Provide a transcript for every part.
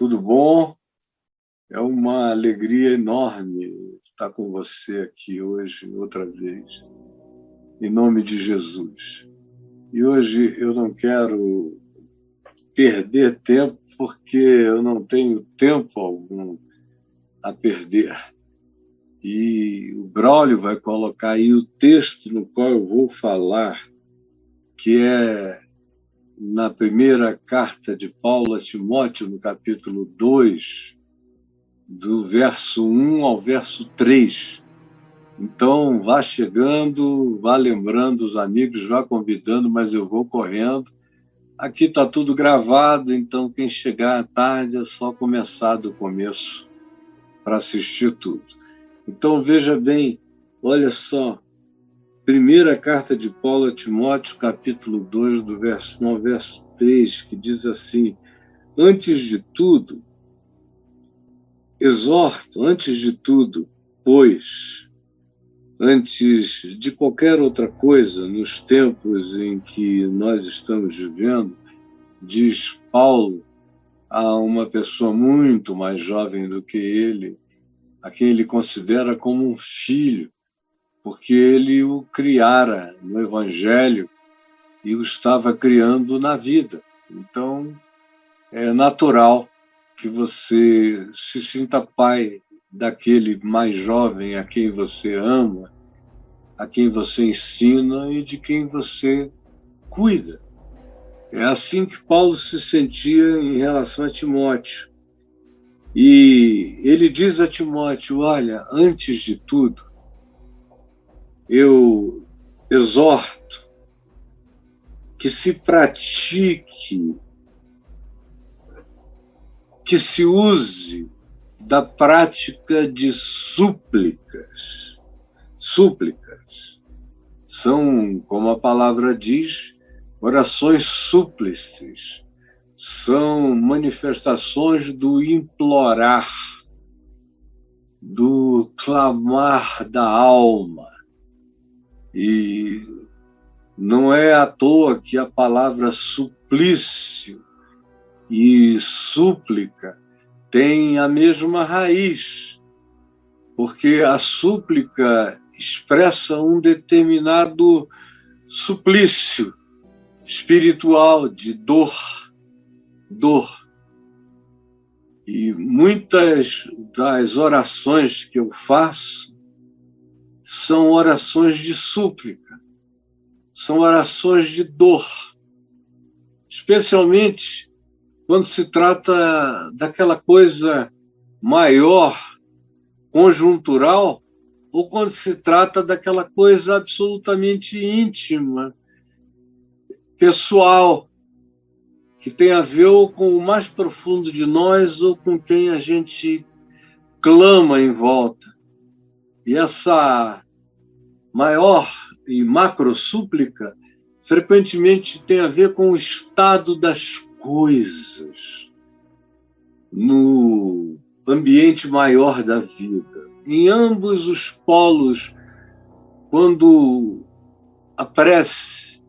Tudo bom? É uma alegria enorme estar com você aqui hoje, outra vez, em nome de Jesus. E hoje eu não quero perder tempo, porque eu não tenho tempo algum a perder. E o Braulio vai colocar aí o texto no qual eu vou falar, que é na primeira carta de Paulo a Timóteo, no capítulo 2, do verso 1 ao verso 3. Então, vá chegando, vá lembrando os amigos, vá convidando, mas eu vou correndo. Aqui está tudo gravado, então quem chegar à tarde é só começar do começo para assistir tudo. Então, veja bem, olha só, primeira carta de Paulo a Timóteo, capítulo 2, do verso 1 ao verso 3, que diz assim: antes de tudo, exorto, antes de tudo, pois, antes de qualquer outra coisa, nos tempos em que nós estamos vivendo, diz Paulo a uma pessoa muito mais jovem do que ele, a quem ele considera como um filho, porque ele o criara no Evangelho e o estava criando na vida. Então, é natural que você se sinta pai daquele mais jovem a quem você ama, a quem você ensina e de quem você cuida. É assim que Paulo se sentia em relação a Timóteo. E ele diz a Timóteo: olha, antes de tudo, eu exorto que se pratique, que se use da prática de súplicas. Súplicas são, como a palavra diz, orações súplices. São manifestações do implorar, do clamar da alma. E não é à toa que a palavra suplício e súplica tem a mesma raiz, porque a súplica expressa um determinado suplício espiritual de dor. E muitas das orações que eu faço são orações de súplica, são orações de dor, especialmente quando se trata daquela coisa maior, conjuntural, ou quando se trata daquela coisa absolutamente íntima, pessoal, que tem a ver ou com o mais profundo de nós ou com quem a gente clama em volta. E essa maior e macro súplica frequentemente tem a ver com o estado das coisas no ambiente maior da vida. Em ambos os polos, quando a prece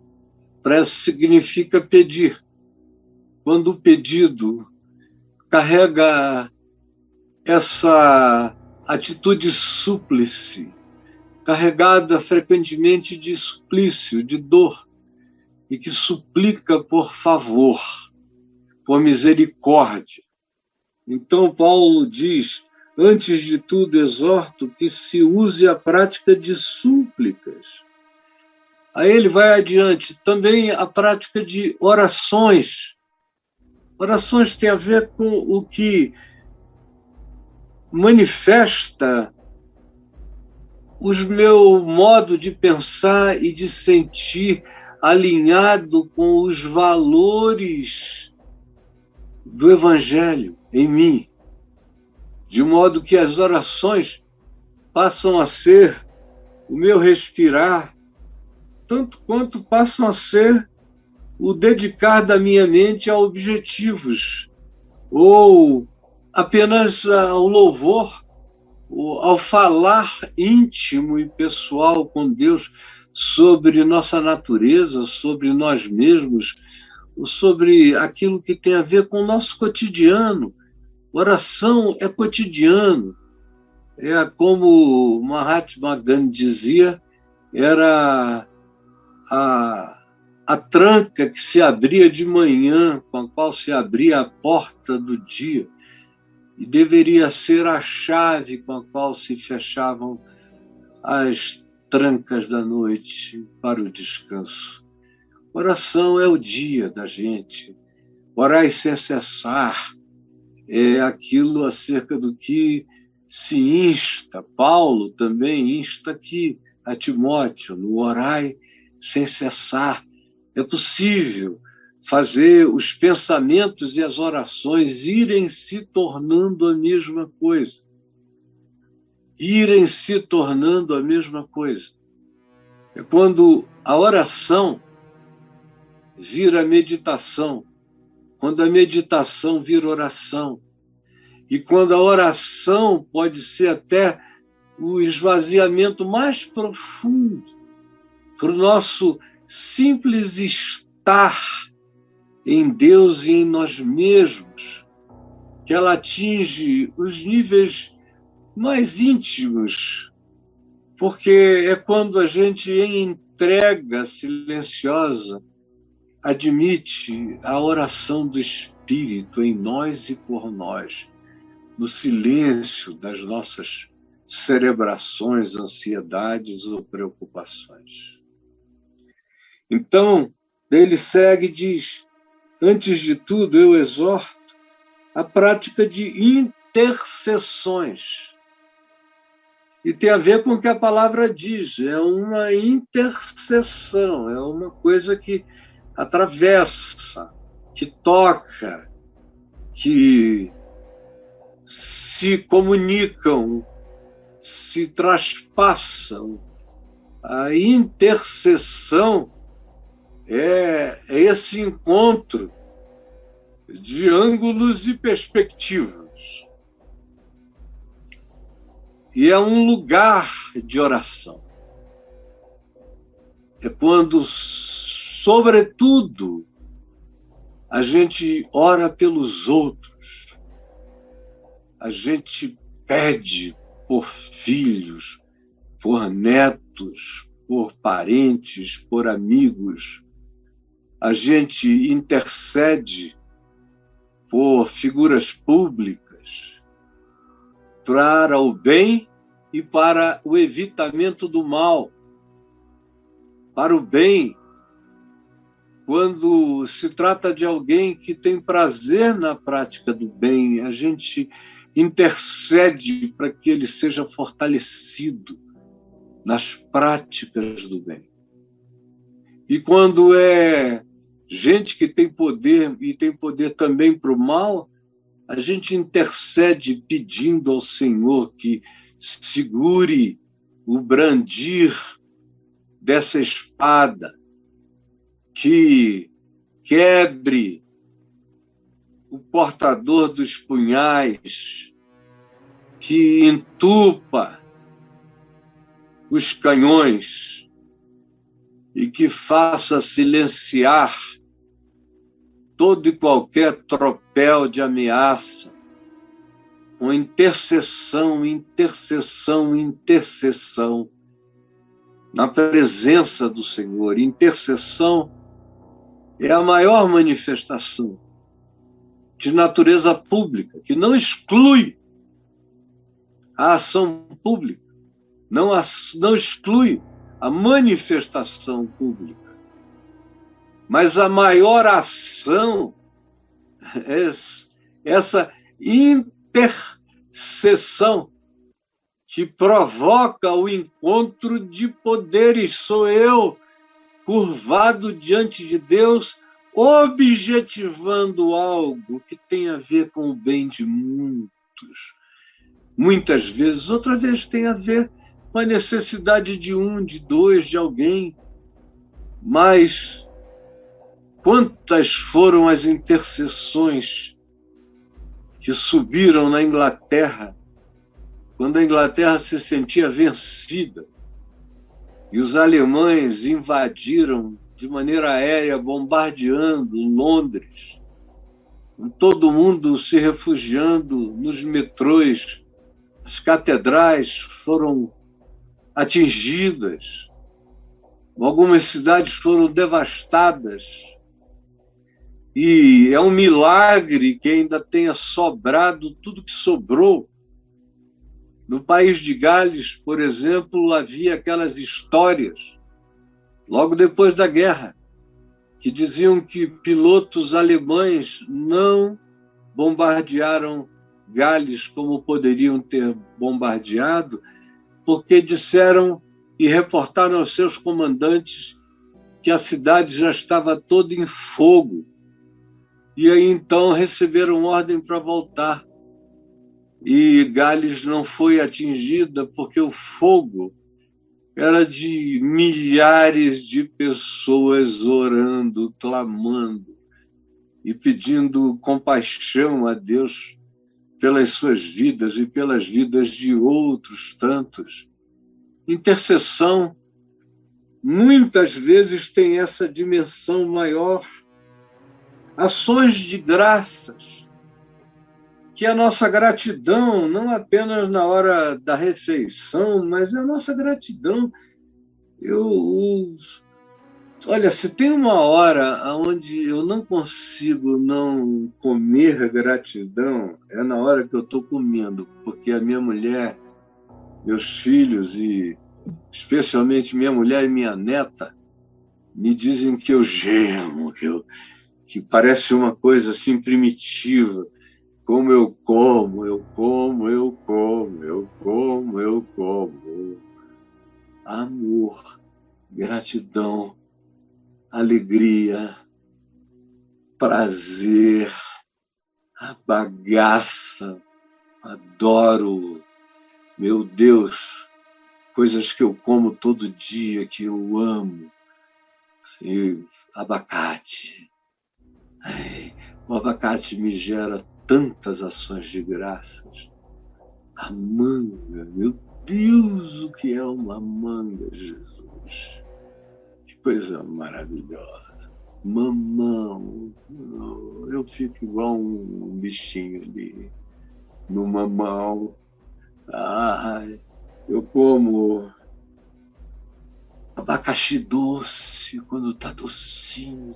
significa pedir, quando o pedido carrega essa atitude súplice, carregada frequentemente de suplício, de dor, e que suplica por favor, por misericórdia. Então Paulo diz: antes de tudo exorto que se use a prática de súplicas. Aí ele vai adiante, também a prática de orações. Orações têm a ver com o que manifesta o meu modo de pensar e de sentir alinhado com os valores do Evangelho em mim, de modo que as orações passam a ser o meu respirar, tanto quanto passam a ser o dedicar da minha mente a objetivos, ou apenas ao louvor, ao falar íntimo e pessoal com Deus sobre nossa natureza, sobre nós mesmos, sobre aquilo que tem a ver com o nosso cotidiano, Oração é cotidiano. É como Mahatma Gandhi dizia, era a tranca que se abria de manhã, com a qual se abria a porta do dia, e deveria ser a chave com a qual se fechavam as trancas da noite para o descanso. Oração é o dia da gente. Orai sem cessar é aquilo acerca do que se insta. Paulo também insta aqui a Timóteo, no orai sem cessar. É possível fazer os pensamentos e as orações irem se tornando a mesma coisa. Irem se tornando a mesma coisa. É quando a oração vira meditação, quando a meditação vira oração, e quando a oração pode ser até o esvaziamento mais profundo para o nosso simples estar em Deus e em nós mesmos, que ela atinge os níveis mais íntimos, porque é quando a gente, em entrega silenciosa, admite a oração do Espírito em nós e por nós, no silêncio das nossas cerebrações, ansiedades ou preocupações. Então, ele segue e diz: antes de tudo, eu exorto a prática de intercessões. E tem a ver com o que a palavra diz, é uma intercessão, é uma coisa que atravessa, que toca, que se comunicam, se traspassam. A intercessão é esse encontro de ângulos e perspectivas. E é um lugar de oração. É quando, sobretudo, a gente ora pelos outros. A gente pede por filhos, por netos, por parentes, por amigos. A gente intercede por figuras públicas para o bem e para o evitamento do mal. Para o bem, quando se trata de alguém que tem prazer na prática do bem, a gente intercede para que ele seja fortalecido nas práticas do bem. E quando é gente que tem poder, e tem poder também para o mal, a gente intercede pedindo ao Senhor que segure o brandir dessa espada, que quebre o portador dos punhais, que entupa os canhões e que faça silenciar todo e qualquer tropel de ameaça, com intercessão, intercessão, intercessão, na presença do Senhor. Intercessão é a maior manifestação de natureza pública, que não exclui a ação pública, não exclui a manifestação pública. Mas a maior ação é essa intercessão que provoca o encontro de poderes. Sou eu curvado diante de Deus, objetivando algo que tem a ver com o bem de muitos. Muitas vezes, outra vez tem a ver com a necessidade de um, de dois, de alguém. Mas quantas foram as intercessões que subiram na Inglaterra, quando a Inglaterra se sentia vencida e os alemães invadiram de maneira aérea, bombardeando Londres, todo mundo se refugiando nos metrôs, as catedrais foram atingidas, algumas cidades foram devastadas, e é um milagre que ainda tenha sobrado tudo que sobrou. No país de Gales, por exemplo, havia aquelas histórias, logo depois da guerra, que diziam que pilotos alemães não bombardearam Gales como poderiam ter bombardeado, porque disseram e reportaram aos seus comandantes que a cidade já estava toda em fogo. E aí então receberam ordem para voltar. E Gales não foi atingida porque o fogo era de milhares de pessoas orando, clamando e pedindo compaixão a Deus pelas suas vidas e pelas vidas de outros tantos. Intercessão muitas vezes tem essa dimensão maior. Ações de graças, que a nossa gratidão, não apenas na hora da refeição, mas a nossa gratidão. Olha, se tem uma hora onde eu não consigo não comer gratidão, é na hora que eu estou comendo, porque a minha mulher, meus filhos e especialmente minha mulher e minha neta me dizem que eu gemo, que parece uma coisa assim primitiva. Como eu como, eu como, eu como, eu como, eu como. Amor, gratidão, alegria, prazer, a bagaça, adoro. Meu Deus, coisas que eu como todo dia, que eu amo. E abacate. Ai, o abacate me gera tantas ações de graças. A manga, meu Deus, o que é uma manga, Jesus? Que coisa maravilhosa. Mamão, eu fico igual um bichinho ali, no mamão. Ai, eu como abacaxi doce, quando está docinho,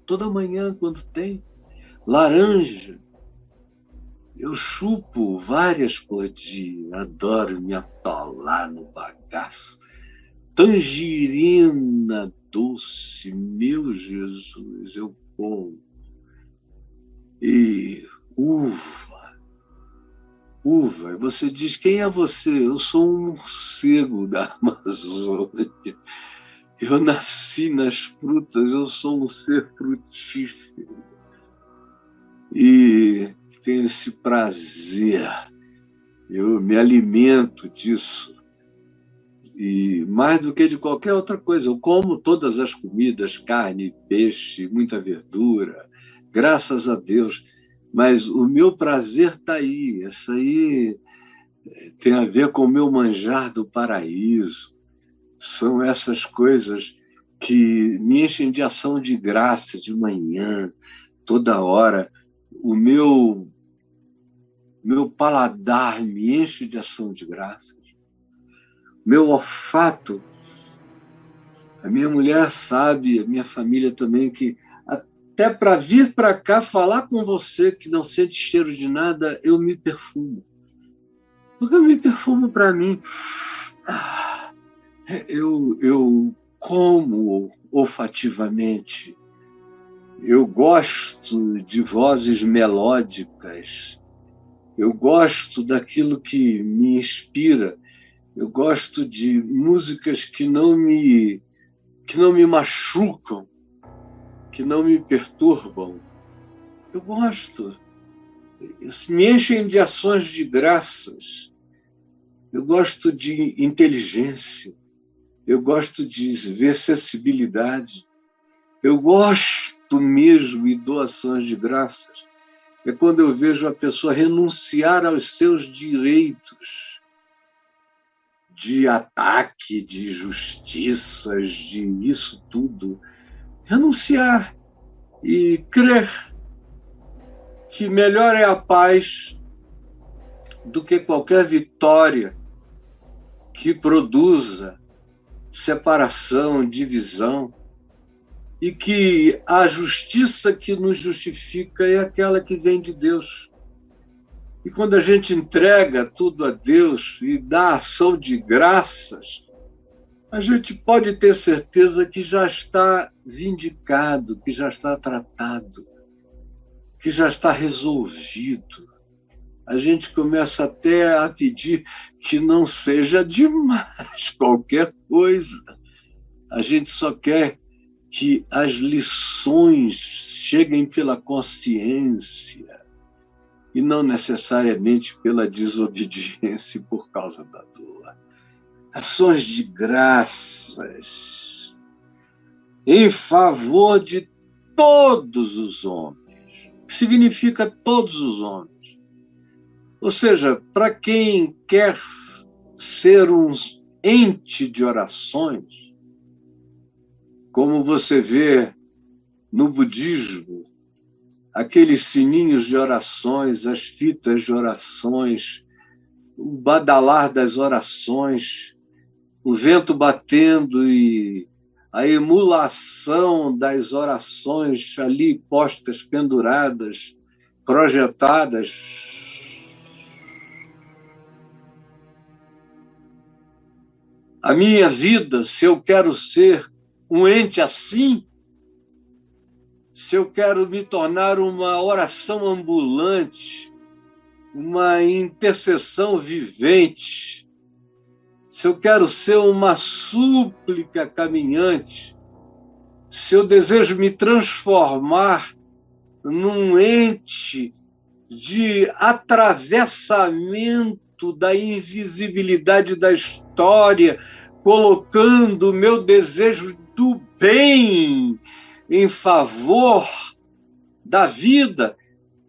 toda manhã quando tem. Laranja, eu chupo várias por dia, adoro me atolar no bagaço. Tangerina doce, meu Jesus, eu como. E uva. Você diz, quem é você? Eu sou um morcego da Amazônia. Eu nasci nas frutas, eu sou um ser frutífero. E tenho esse prazer, eu me alimento disso. E mais do que de qualquer outra coisa, eu como todas as comidas, carne, peixe, muita verdura, graças a Deus. Mas o meu prazer está aí, essa aí tem a ver com o meu manjar do paraíso. São essas coisas que me enchem de ação de graça de manhã, toda hora. O meu paladar me enche de ação de graças. Meu olfato, a minha mulher sabe, a minha família também, que até para vir para cá falar com você que não sente cheiro de nada, eu me perfumo. Porque eu me perfumo para mim. Eu como olfativamente. Eu gosto de vozes melódicas. Eu gosto daquilo que me inspira. Eu gosto de músicas que não me machucam, que não me perturbam. Eu gosto. Me enchem de ações de graças. Eu gosto de inteligência. Eu gosto de ver sensibilidade. Eu gosto mesmo e dou ações de graças. É quando eu vejo a pessoa renunciar aos seus direitos de ataque, de justiças, de isso tudo. Renunciar e crer que melhor é a paz do que qualquer vitória que produza separação, divisão, e que a justiça que nos justifica é aquela que vem de Deus. E quando a gente entrega tudo a Deus e dá ação de graças, a gente pode ter certeza que já está vindicado, que já está tratado, que já está resolvido. A gente começa até a pedir que não seja demais qualquer coisa. A gente só quer que as lições cheguem pela consciência e não necessariamente pela desobediência por causa da dor. Ações de graças em favor de todos os homens. O que significa todos os homens? Ou seja, para quem quer ser um ente de orações, como você vê no budismo, aqueles sininhos de orações, as fitas de orações, o badalar das orações, o vento batendo e a emulação das orações ali postas, penduradas, projetadas. A minha vida, se eu quero ser um ente assim, se eu quero me tornar uma oração ambulante, uma intercessão vivente, se eu quero ser uma súplica caminhante, se eu desejo me transformar num ente de atravessamento da invisibilidade da história, colocando o meu desejo do bem em favor da vida,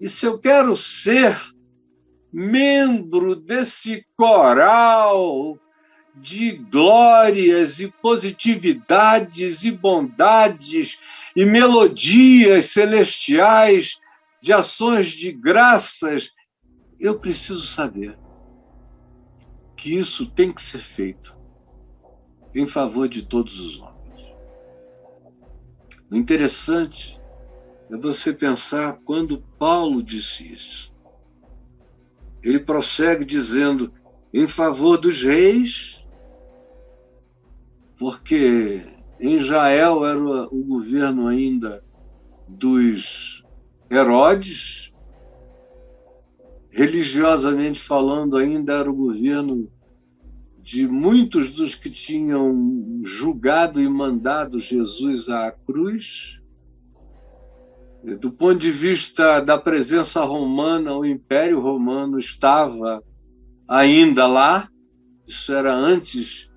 e se eu quero ser membro desse coral de glórias e positividades e bondades e melodias celestiais de ações de graças, eu preciso saber que isso tem que ser feito em favor de todos os homens. O interessante é você pensar quando Paulo disse isso. Ele prossegue dizendo, em favor dos reis, porque em Israel era o governo ainda dos Herodes, religiosamente falando, ainda era o governo de muitos dos que tinham julgado e mandado Jesus à cruz. Do ponto de vista da presença romana, o Império Romano estava ainda lá, isso era antes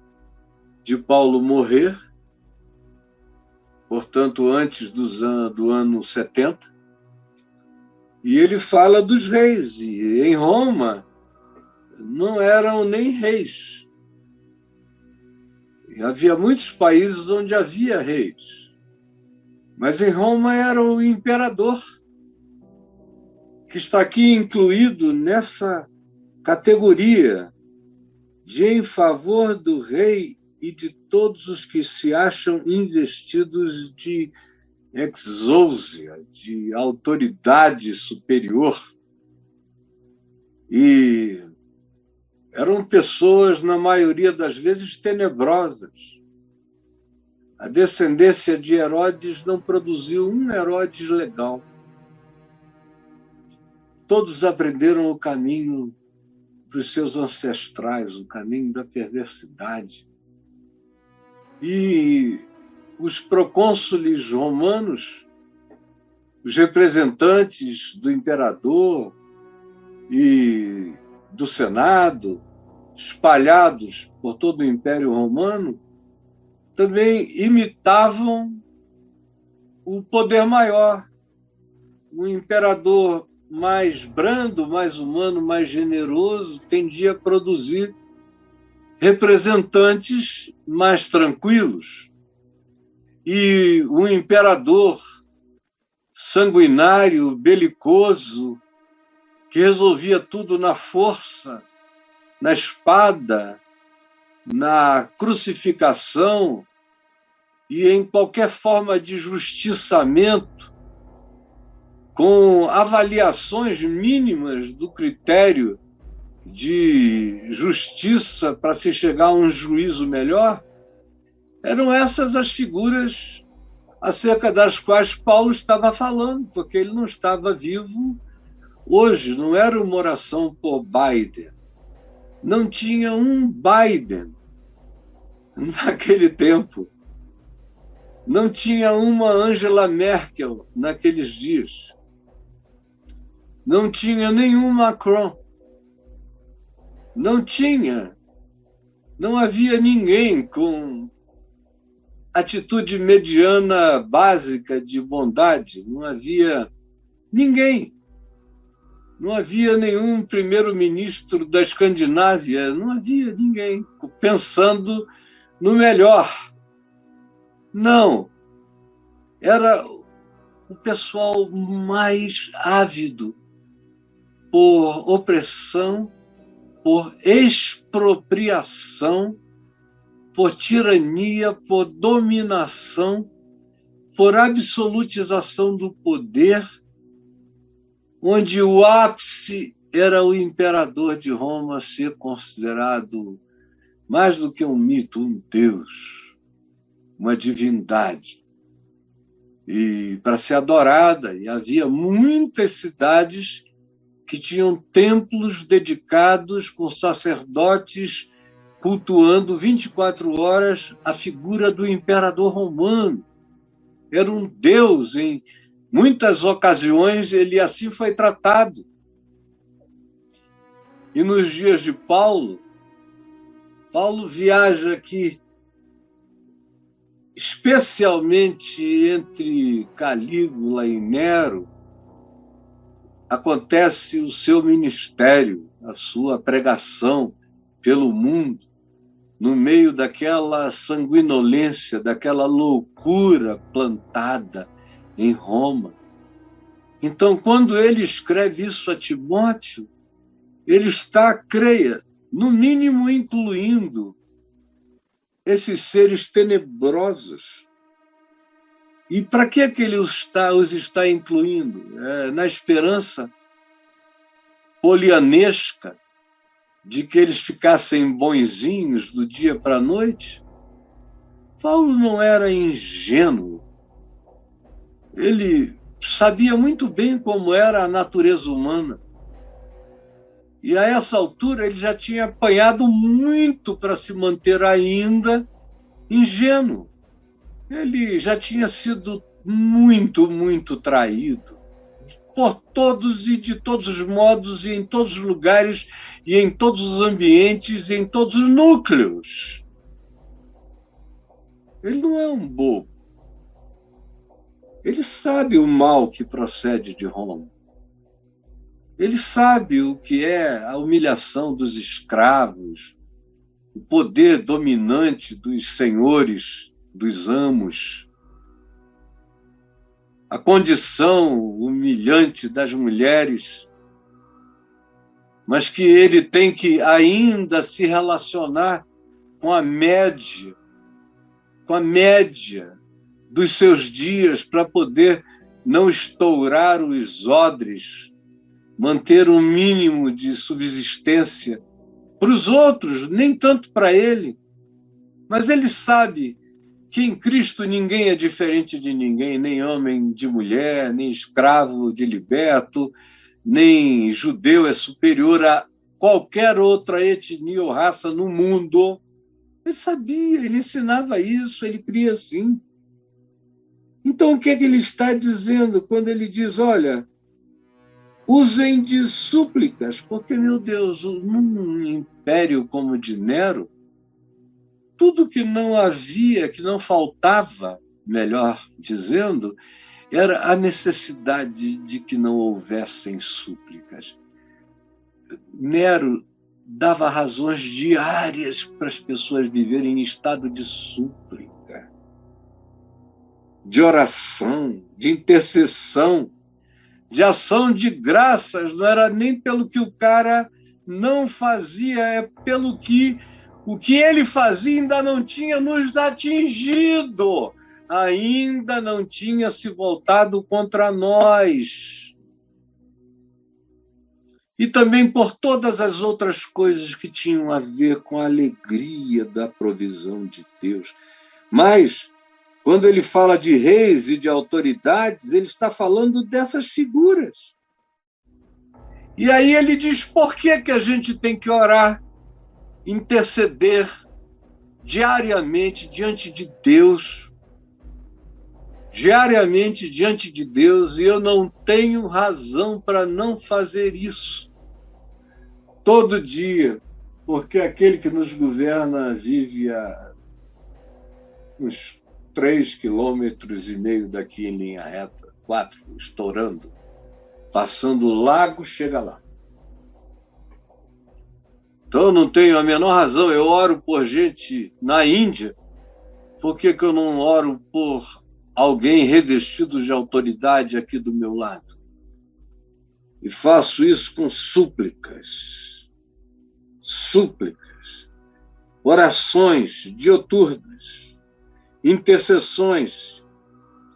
de Paulo morrer, portanto, antes do ano 70, e ele fala dos reis, e em Roma não eram nem reis. E havia muitos países onde havia reis, mas em Roma era o imperador, que está aqui incluído nessa categoria de em favor do rei e de todos os que se acham investidos de exousia, de autoridade superior. E eram pessoas, na maioria das vezes, tenebrosas. A descendência de Herodes não produziu um Herodes legal. Todos aprenderam o caminho dos seus ancestrais, o caminho da perversidade. E os procônsules romanos, os representantes do imperador e do Senado, espalhados por todo o Império Romano, também imitavam o poder maior, o imperador mais brando, mais humano, mais generoso, tendia a produzir representantes mais tranquilos. E o imperador sanguinário, belicoso, que resolvia tudo na força, na espada, na crucificação e em qualquer forma de justiçamento, com avaliações mínimas do critério de justiça para se chegar a um juízo melhor, eram essas as figuras acerca das quais Paulo estava falando, porque ele não estava vivo hoje, não era uma oração por Biden. Não tinha um Biden naquele tempo. Não tinha uma Angela Merkel naqueles dias. Não tinha nenhum Macron. Não tinha. Não havia ninguém com atitude mediana básica de bondade. Não havia ninguém. Não havia nenhum primeiro-ministro da Escandinávia. Não havia ninguém pensando no melhor. Não. Era o pessoal mais ávido por opressão, por expropriação, por tirania, por dominação, por absolutização do poder, onde o ápice era o imperador de Roma ser considerado mais do que um mito, um deus, uma divindade, e para ser adorada. E havia muitas cidades que tinham templos dedicados com sacerdotes cultuando 24 horas a figura do imperador romano. Era um deus, em muitas ocasiões ele assim foi tratado. E nos dias de Paulo, Paulo viaja aqui, especialmente entre Calígula e Nero, acontece o seu ministério, a sua pregação pelo mundo, no meio daquela sanguinolência, daquela loucura plantada em Roma. Então, quando ele escreve isso a Timóteo, ele está, creia, no mínimo incluindo esses seres tenebrosos. E para que ele os está incluindo? Na esperança polianesca de que eles ficassem bonzinhos do dia para a noite? Paulo não era ingênuo. Ele sabia muito bem como era a natureza humana. E a essa altura ele já tinha apanhado muito para se manter ainda ingênuo. Ele já tinha sido muito, muito traído por todos e de todos os modos, e em todos os lugares, e em todos os ambientes, e em todos os núcleos. Ele não é um bobo. Ele sabe o mal que procede de Roma. Ele sabe o que é a humilhação dos escravos, o poder dominante dos senhores, dos amos, a condição humilhante das mulheres, mas que ele tem que ainda se relacionar com a média dos seus dias para poder não estourar os odres, manter um mínimo de subsistência para os outros, nem tanto para ele. Mas ele sabe que em Cristo ninguém é diferente de ninguém, nem homem de mulher, nem escravo de liberto, nem judeu é superior a qualquer outra etnia ou raça no mundo. Ele sabia, ele ensinava isso, ele cria assim. Então, o que é que ele está dizendo quando ele diz, olha, usem de súplicas, porque, meu Deus, num império como o de Nero, tudo que não havia, que não faltava, melhor dizendo, era a necessidade de que não houvessem súplicas. Nero dava razões diárias para as pessoas viverem em estado de súplica. de oração, de intercessão, de ação de graças. Não era nem pelo que o cara não fazia, é pelo que o que ele fazia ainda não tinha nos atingido, ainda não tinha se voltado contra nós. E também por todas as outras coisas que tinham a ver com a alegria da provisão de Deus. Mas, quando ele fala de reis e de autoridades, ele está falando dessas figuras. E aí ele diz por que a gente tem que orar, interceder diariamente diante de Deus. Diariamente diante de Deus, e eu não tenho razão para não fazer isso. Todo dia, porque aquele que nos governa vive a uns 3,5 km daqui em linha reta, 4, estourando. Passando o lago, chega lá. Então eu não tenho a menor razão. Eu oro por gente na Índia. Por que eu não oro por alguém revestido de autoridade aqui do meu lado? E faço isso com súplicas, orações dioturnas, intercessões,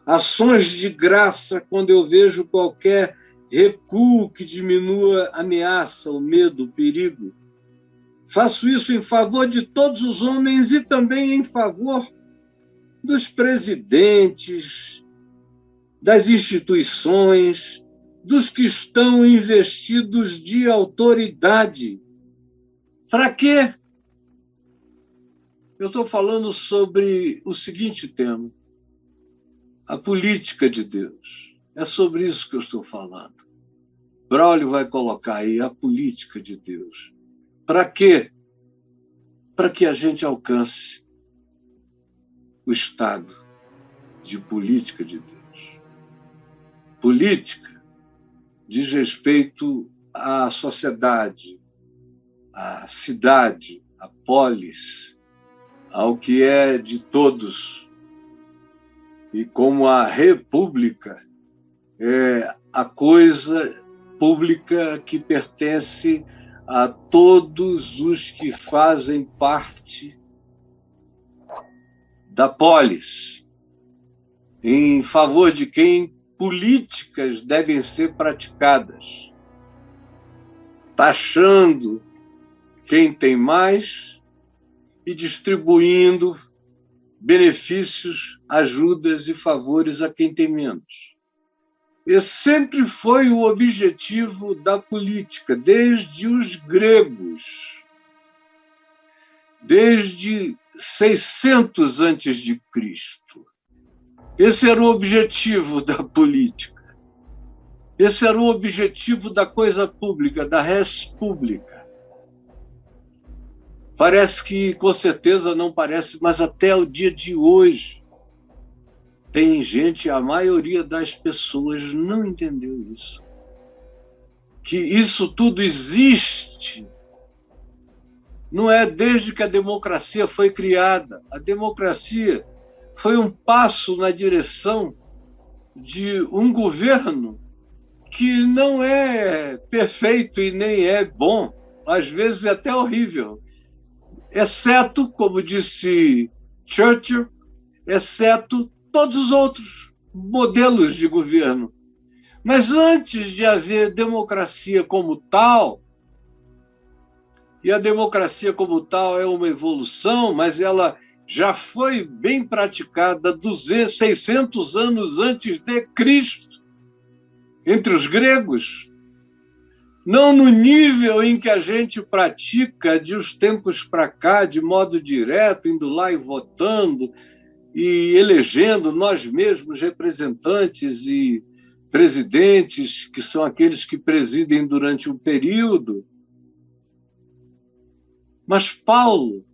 ações de graça quando eu vejo qualquer recuo que diminua a ameaça, o medo, o perigo. Faço isso em favor de todos os homens e também em favor dos presidentes, das instituições, dos que estão investidos de autoridade. Para quê? Eu estou falando sobre o seguinte tema: a política de Deus. É sobre isso que eu estou falando. Braulio vai colocar aí a política de Deus. Para quê? Para que a gente alcance o estado de política de Deus. Política diz respeito à sociedade, à cidade, à polis, ao que é de todos. E como a república é a coisa pública que pertence a todos os que fazem parte da polis, em favor de quem políticas devem ser praticadas, taxando quem tem mais e distribuindo benefícios, ajudas e favores a quem tem menos. Esse sempre foi o objetivo da política, desde os gregos, desde 600 antes de Cristo. Esse era o objetivo da política. Esse era o objetivo da coisa pública, da res pública. Parece que, com certeza, não parece, mas até o dia de hoje tem gente, a maioria das pessoas não entendeu isso. Que isso tudo existe. Não é desde que a democracia foi criada. A democracia foi um passo na direção de um governo que não é perfeito e nem é bom, às vezes é até horrível, exceto, como disse Churchill, exceto todos os outros modelos de governo. Mas antes de haver democracia como tal, e a democracia como tal é uma evolução, mas ela já foi bem praticada 600 anos antes de Cristo, entre os gregos, não no nível em que a gente pratica de uns tempos para cá, de modo direto, indo lá e votando e elegendo nós mesmos representantes e presidentes, que são aqueles que presidem durante um período. Mas Paulo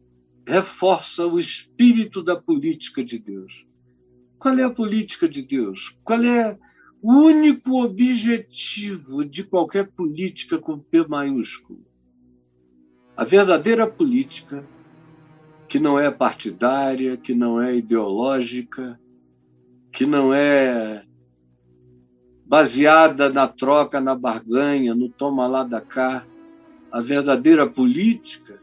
reforça o espírito da política de Deus. Qual é a política de Deus? Qual é o único objetivo de qualquer política com P maiúsculo? A verdadeira política, que não é partidária, que não é ideológica, que não é baseada na troca, na barganha, no toma lá da cá. A verdadeira política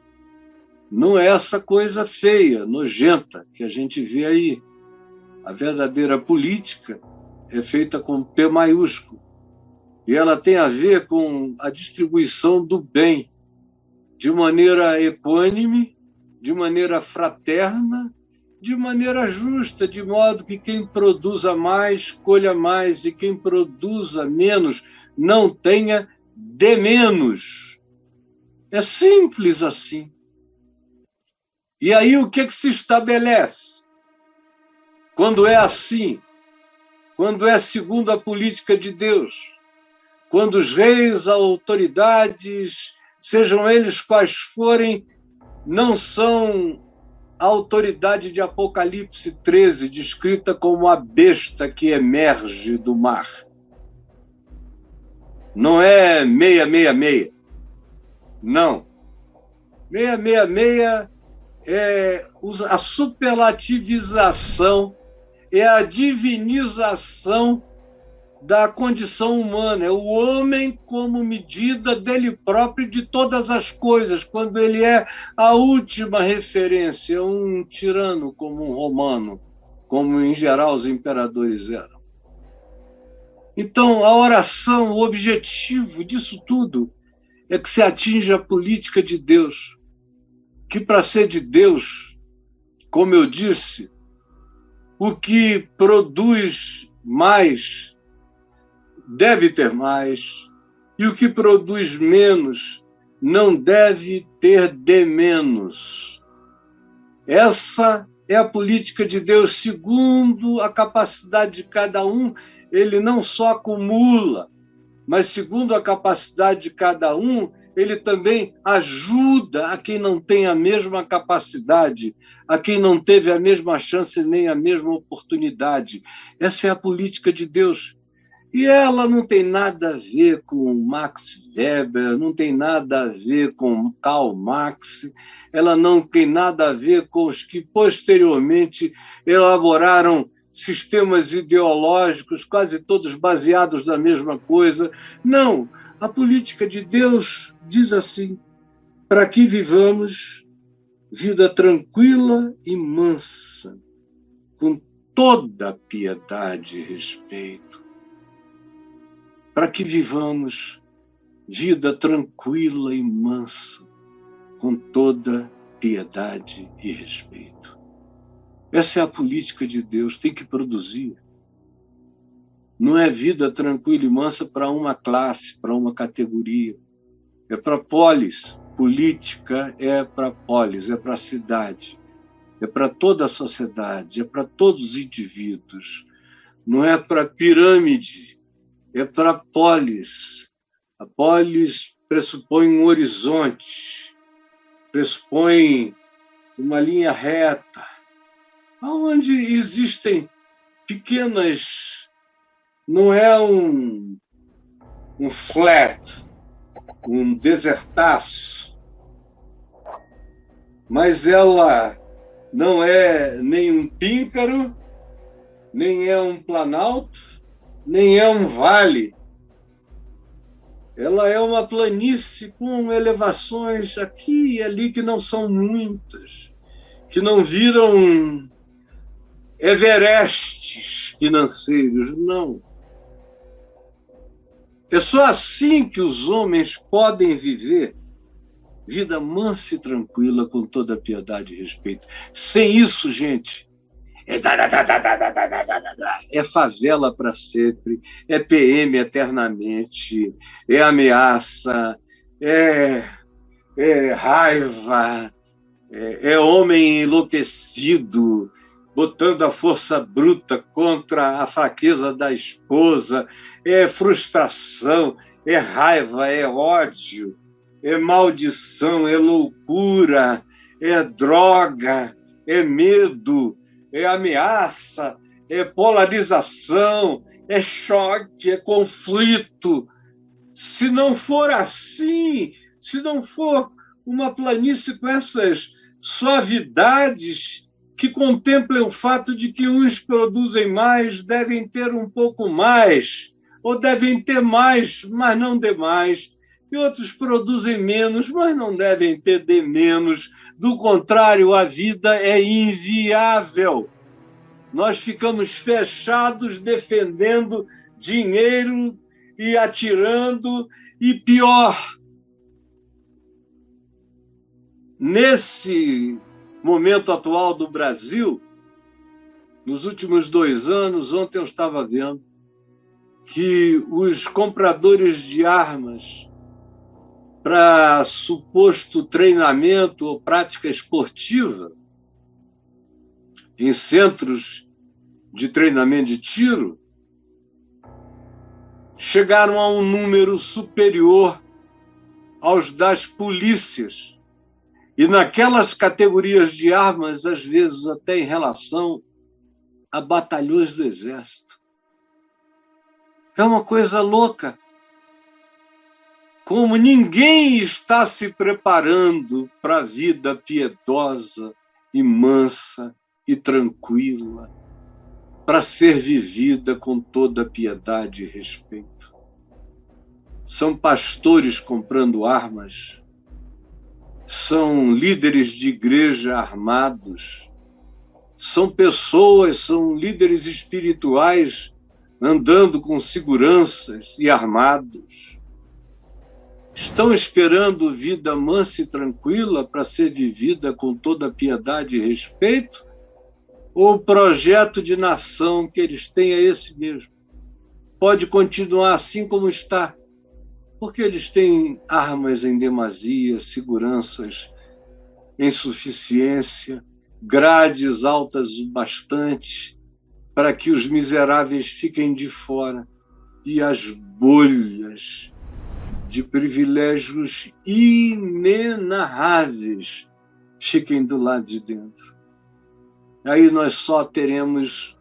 não é essa coisa feia, nojenta, que a gente vê aí. A verdadeira política é feita com P maiúsculo. E ela tem a ver com a distribuição do bem de maneira equânime, de maneira fraterna, de maneira justa, de modo que quem produza mais, colha mais, e quem produza menos, não tenha de menos. É simples assim. E aí o que se estabelece? Quando é assim, quando é segundo a política de Deus, quando os reis, autoridades, sejam eles quais forem, não são a autoridade de Apocalipse 13, descrita como a besta que emerge do mar. Não é 666. Não. 666 é a superlativização, é a divinização da condição humana, é o homem como medida dele próprio de todas as coisas, quando ele é a última referência, um tirano como um romano, como em geral os imperadores eram. Então, a oração, o objetivo disso tudo é que se atinja a política de Deus, que para ser de Deus, como eu disse, o que produz mais deve ter mais, e o que produz menos não deve ter de menos. Essa é a política de Deus, segundo a capacidade de cada um. Ele não só acumula, mas segundo a capacidade de cada um, ele também ajuda a quem não tem a mesma capacidade, a quem não teve a mesma chance nem a mesma oportunidade. Essa é a política de Deus. E ela não tem nada a ver com Max Weber, não tem nada a ver com Karl Marx, ela não tem nada a ver com os que posteriormente elaboraram sistemas ideológicos, quase todos baseados na mesma coisa. Não, a política de Deus diz assim: para que vivamos vida tranquila e mansa, com toda piedade e respeito. Para que vivamos vida tranquila e mansa, com toda piedade e respeito. Essa é a política de Deus, tem que produzir. Não é vida tranquila e mansa para uma classe, para uma categoria. É para polis. Política é para polis, é para a cidade. É para toda a sociedade, é para todos os indivíduos. Não é para pirâmide, é para a polis. A polis pressupõe um horizonte, pressupõe uma linha reta, onde existem pequenas... Não é um flat, um desertaço, mas ela não é nem um píncaro, nem é um planalto, nem é um vale. Ela é uma planície com elevações aqui e ali que não são muitas, que não viram Everestes financeiros, não. É só assim que os homens podem viver vida mansa e tranquila, com toda piedade e respeito. Sem isso, gente, é favela para sempre, é PM eternamente, é ameaça, é raiva, é homem enlouquecido, botando a força bruta contra a fraqueza da esposa, é frustração, é raiva, é ódio, é maldição, é loucura, é droga, é medo, é ameaça, é polarização, é choque, é conflito. Se não for assim, se não for uma planície com essas suavidades, que contemplem o fato de que uns produzem mais, devem ter um pouco mais, ou devem ter mais, mas não demais, e outros produzem menos, mas não devem ter de menos. Do contrário, a vida é inviável. Nós ficamos fechados defendendo dinheiro e atirando, e pior, nesse momento atual do Brasil, nos últimos 2 anos, ontem eu estava vendo que os compradores de armas para suposto treinamento ou prática esportiva em centros de treinamento de tiro chegaram a um número superior aos das polícias. E naquelas categorias de armas, às vezes até em relação a batalhões do Exército. É uma coisa louca. Como ninguém está se preparando para a vida piedosa e mansa e tranquila, para ser vivida com toda piedade e respeito. São pastores comprando armas, são líderes de igreja armados, são pessoas, são líderes espirituais andando com seguranças e armados. Estão esperando vida mansa e tranquila para ser vivida com toda piedade e respeito? Ou o projeto de nação que eles têm é esse mesmo? Pode continuar assim como está, porque eles têm armas em demasia, seguranças em suficiência, grades altas o bastante para que os miseráveis fiquem de fora e as bolhas de privilégios inenarráveis fiquem do lado de dentro. Aí nós só teremos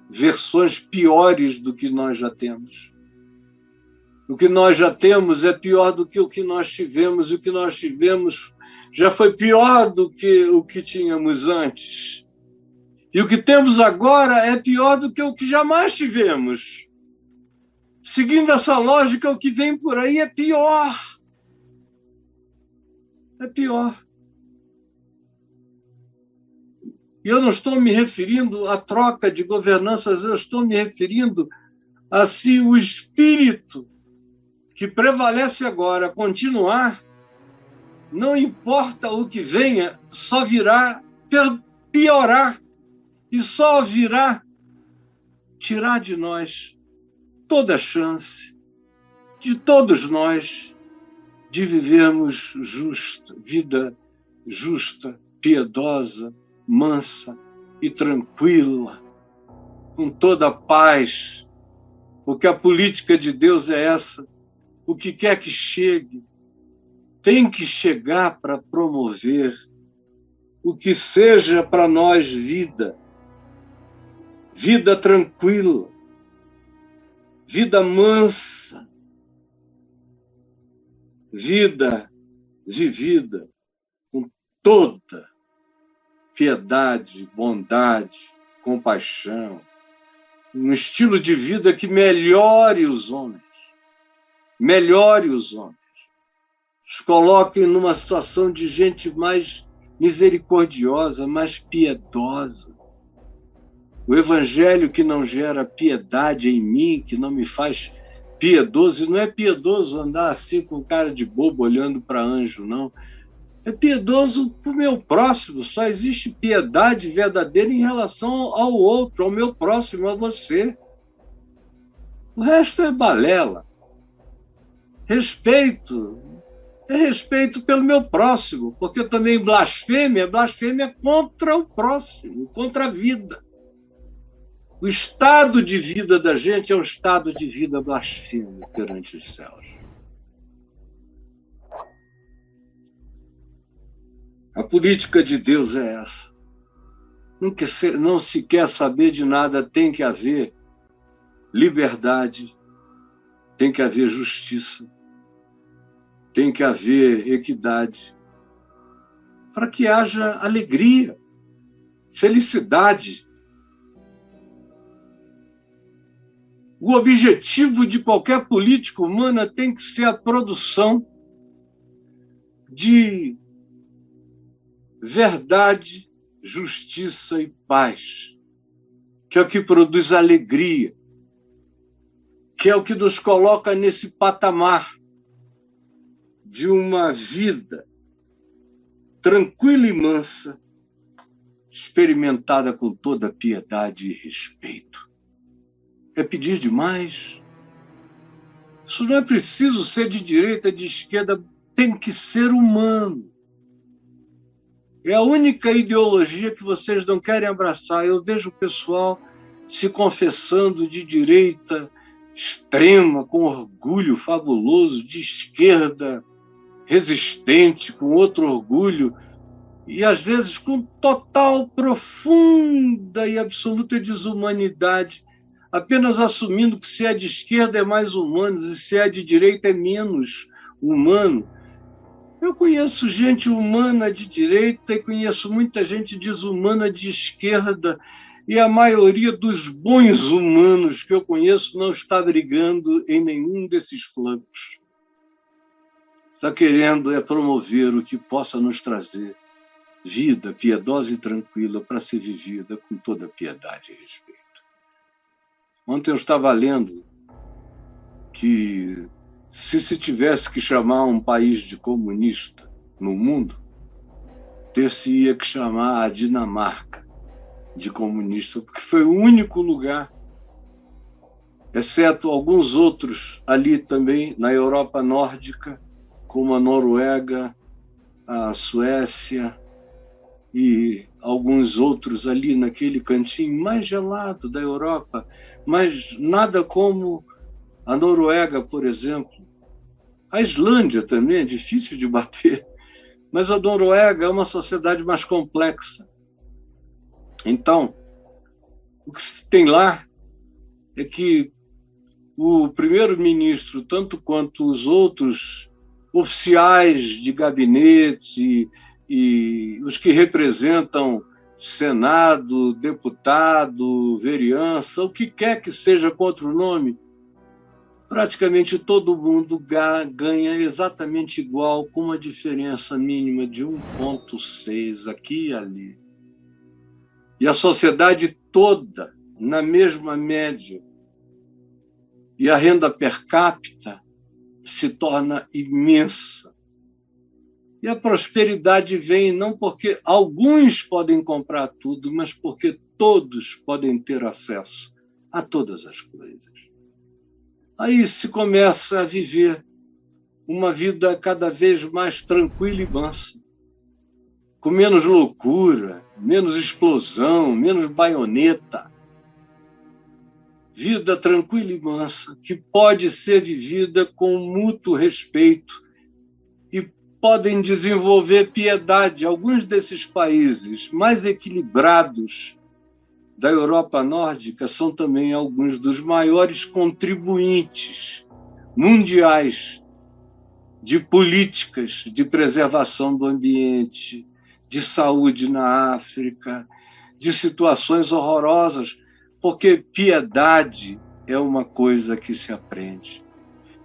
versões piores do que nós já temos. O que nós já temos é pior do que o que nós tivemos, e o que nós tivemos já foi pior do que o que tínhamos antes. E o que temos agora é pior do que o que jamais tivemos. Seguindo essa lógica, o que vem por aí é pior. É pior. E eu não estou me referindo à troca de governanças, eu estou me referindo a se o espírito que prevalece agora continuar, não importa o que venha, só virá piorar e só virá tirar de nós toda a chance de todos nós de vivermos vida justa, piedosa, mansa e tranquila, com toda a paz, porque a política de Deus é essa. O que quer que chegue, tem que chegar para promover o que seja para nós vida. Vida tranquila, vida mansa, vida vivida com toda piedade, bondade, compaixão, um estilo de vida que melhore os homens, os coloquem numa situação de gente mais misericordiosa, mais piedosa. O evangelho que não gera piedade em mim, que não me faz piedoso, e não é piedoso andar assim com cara de bobo olhando para anjo, não. É piedoso para o meu próximo. Só existe piedade verdadeira em relação ao outro, ao meu próximo, a você. O resto é balela. Respeito é respeito pelo meu próximo, porque também blasfêmia contra o próximo, contra a vida. O estado de vida da gente é um estado de vida blasfemo perante os céus. A política de Deus é essa. Não se quer saber de nada, tem que haver liberdade, tem que haver justiça, tem que haver equidade, para que haja alegria, felicidade. O objetivo de qualquer política humana tem que ser a produção de verdade, justiça e paz, que é o que produz alegria, que é o que nos coloca nesse patamar de uma vida tranquila e mansa, experimentada com toda piedade e respeito. É pedir demais? Isso não é preciso ser de direita, de esquerda, tem que ser humano. É a única ideologia que vocês não querem abraçar. Eu vejo o pessoal se confessando de direita extrema, com orgulho fabuloso, de esquerda resistente, com outro orgulho, e às vezes com total, profunda e absoluta desumanidade, apenas assumindo que se é de esquerda é mais humano e se é de direita é menos humano. Eu conheço gente humana de direita e conheço muita gente desumana de esquerda, e a maioria dos bons humanos que eu conheço não está brigando em nenhum desses flancos. Está querendo promover o que possa nos trazer vida piedosa e tranquila para ser vivida com toda piedade e respeito. Ontem eu estava lendo que se tivesse que chamar um país de comunista no mundo, ter-se-ia que chamar a Dinamarca de comunista, porque foi o único lugar, exceto alguns outros ali também na Europa nórdica, como a Noruega, a Suécia e alguns outros ali naquele cantinho mais gelado da Europa, mas nada como a Noruega, por exemplo. A Islândia também é difícil de bater, mas a Noruega é uma sociedade mais complexa. Então, o que se tem lá é que o primeiro-ministro, tanto quanto os outros oficiais de gabinete e os que representam Senado, deputado, vereança, o que quer que seja contra o nome, praticamente todo mundo ganha exatamente igual, com uma diferença mínima de 1,6 aqui e ali. E a sociedade toda na mesma média. E a renda per capita se torna imensa. E a prosperidade vem não porque alguns podem comprar tudo, mas porque todos podem ter acesso a todas as coisas. Aí se começa a viver uma vida cada vez mais tranquila e mansa, com menos loucura, menos explosão, menos baioneta. Vida tranquila e mansa, que pode ser vivida com mútuo respeito e podem desenvolver piedade. Alguns desses países mais equilibrados da Europa nórdica são também alguns dos maiores contribuintes mundiais de políticas de preservação do ambiente, de saúde na África, de situações horrorosas, porque piedade é uma coisa que se aprende.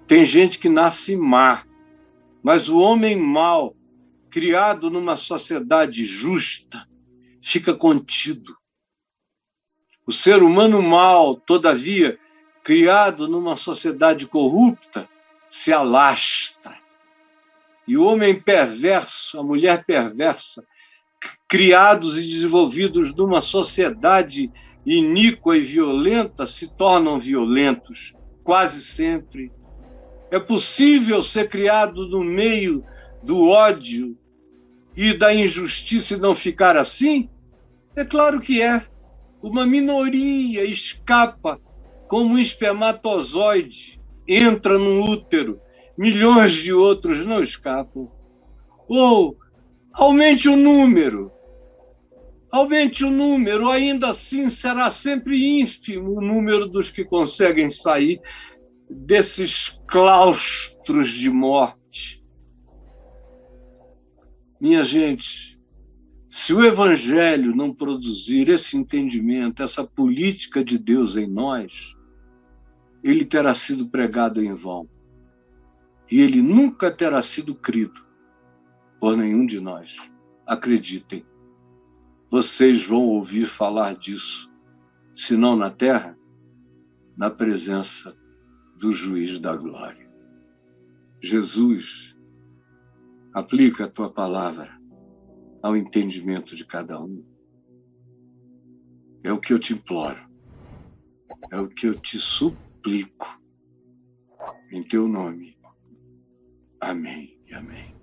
Tem gente que nasce má, mas o homem mau, criado numa sociedade justa, fica contido. O ser humano mau, todavia, criado numa sociedade corrupta, se alastra. E o homem perverso, a mulher perversa, criados e desenvolvidos numa sociedade iníqua e violenta, se tornam violentos, quase sempre. É possível ser criado no meio do ódio e da injustiça e não ficar assim? É claro que é. Uma minoria escapa como um espermatozoide, entra no útero, milhões de outros não escapam. Ou aumente o número, ainda assim será sempre ínfimo o número dos que conseguem sair desses claustros de morte. Minha gente, Se o Evangelho não produzir esse entendimento, essa política de Deus em nós, ele terá sido pregado em vão. E ele nunca terá sido crido por nenhum de nós. Acreditem, vocês vão ouvir falar disso, se não na terra, na presença do juiz da glória. Jesus, aplica a tua palavra ao entendimento de cada um. É o que eu te imploro, é o que eu te suplico, em teu nome. Amém e amém.